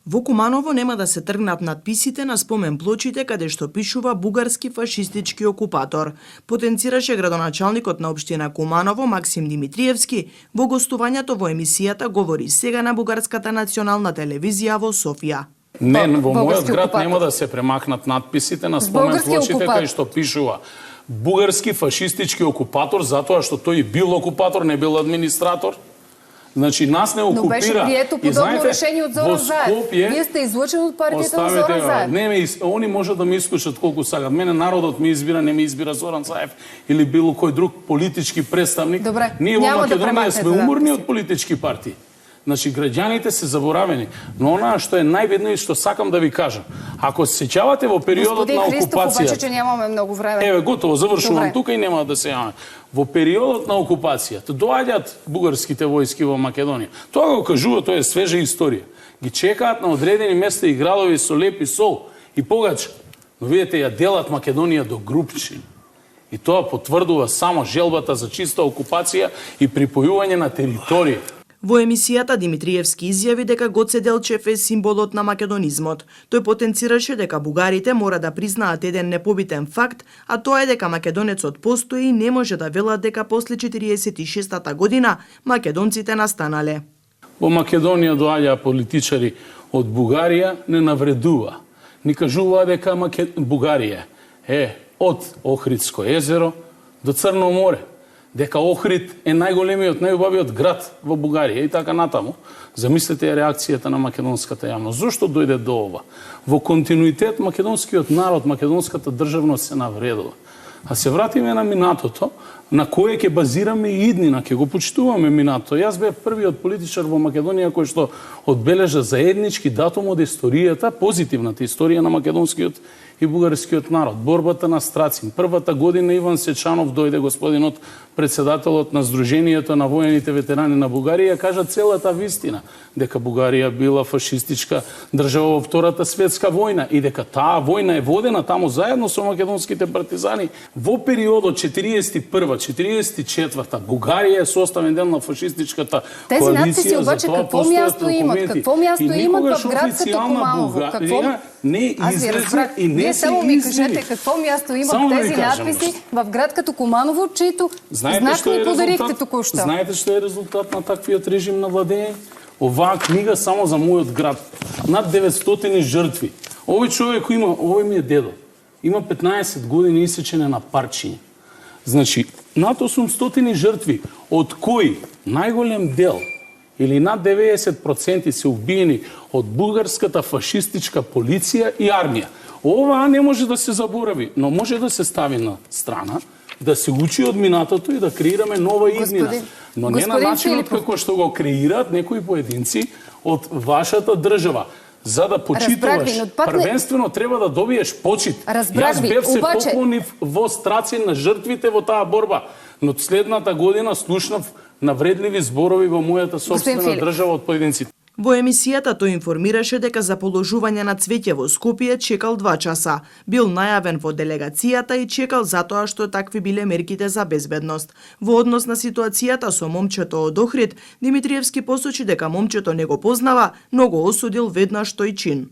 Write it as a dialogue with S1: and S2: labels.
S1: Во Куманово нема да се тргнат надписите на спомен плочите каде што пишува бугарски фашистички окупатор. Потенцираше градоначалникот на општина Куманово Максим Димитриевски во гостувањето во емисијата Говори сега на Бугарската национална телевизија во Софија.
S2: Не, во мојот град нема да се премахнат надписите на спомен плочите кај што пишува бугарски фашистички окупатор затоа што тој бил окупатор, не бил администратор. Значи, нас не окупира.
S3: Но беше прието подобно решение од Зоран Заев. Вие сте излучени од партијата на Зоран Заев.
S2: Не, они може да ме исклучат колку сакат. Мене народот ми избира, не ми избира Зоран Заев или било кој друг политички представник.
S3: Добре,
S2: ние во Македонија сме уморни од политички партии. Значи, граѓаните се заборавени. Но она што е најбитно и што сакам да ви кажам, ако се сеќавате во периодот на окупација...
S3: Господин Христов, обаче, че нямаме многу време.
S2: Еве, готово, завршувам тука и нема да се јаваме. Во периодот на окупацијата доаѓаат бугарските војски во Македонија. Тоа го кажува, тоа е свежа историја. Ги чекаат на одредени места и градови со леп и сол и погача. Но видите, ја делат Македонија до групчини. И тоа потврдува само желбата за чиста окупација и припојување на територија.
S1: Во емисијата Димитриевски изјави дека Гоце Делчев е символот на македонизмот. Тој потенцираше дека бугарите мора да признаат еден непобитен факт, а тоа е дека македонецот постои и не може да велат дека после 46-та година македонците настанале.
S2: Во Македонија доаѓаа политичари од Бугарија, не навредува. Ни кажуваа дека Бугарија е од Охридско езеро до Црно море. Дека Охрид е најголемиот, најубавиот град во Бугарија и така натаму. Замислете реакцијата на македонската јавност. Зошто дојде до ова? Во континуитет македонскиот народ, македонската државност се навредува. А се вратиме на минатото, на кое ќе базираме и иднина, ќе го почитуваме минатото. Јас бев првиот политичар во Македонија кој што одбележа заеднички датум од историјата, позитивната историја на македонскиот и бугарскиот народ. Борбата на Страцин. Првата година Иван Сечанов дојде, господинот председателот на Сдруженијето на воените ветерани на Бугарија, кажа целата вистина, дека Бугарија била фашистичка држава во Втората светска војна и дека таа војна е водена таму заедно со македонските партизани. Во периодот 41-44 Бугарија е составен дел на фашистичката коалиција.
S3: Тези надписи обаче какво място имат? Какво място имат в град като Куманово?
S2: Не излезе и не се
S3: само ми кажете какво място имат тези надписи в град като Куманово, чието знак ни подарихте току-што.
S2: Знаете што е резултат на таквиот режим на владење? Оваа книга само за мојот град. Над 900 жртви. Овој човек има, овој ми е дедо. Има 15 години исечене на парчиња. Значи, над 800 жртви, од кои најголем дел или над 90% се убиени од бугарската фашистичка полиција и армија. Ова не може да се заборави, но може да се стави на страна, да се учи од минатото и да креираме нова иднина. Но не на начинот како што го креираат некои поединци од вашата држава. За да почитуваш, првенствено треба да добиеш почит. Јас бев се поклонив во Страцин на жртвите во таа борба, но следната година слушнав навредливи зборови во мојата сопствена држава од поединците.
S1: Во емисијата тој информираше дека за положување на цвеќе во Скопје чекал 2 часа. Бил најавен во делегацијата и чекал затоа што такви биле мерките за безбедност. Во однос на ситуацијата со момчето од Охрид, Димитриевски посочи дека момчето не го познава, но го осудил веднаш тој чин.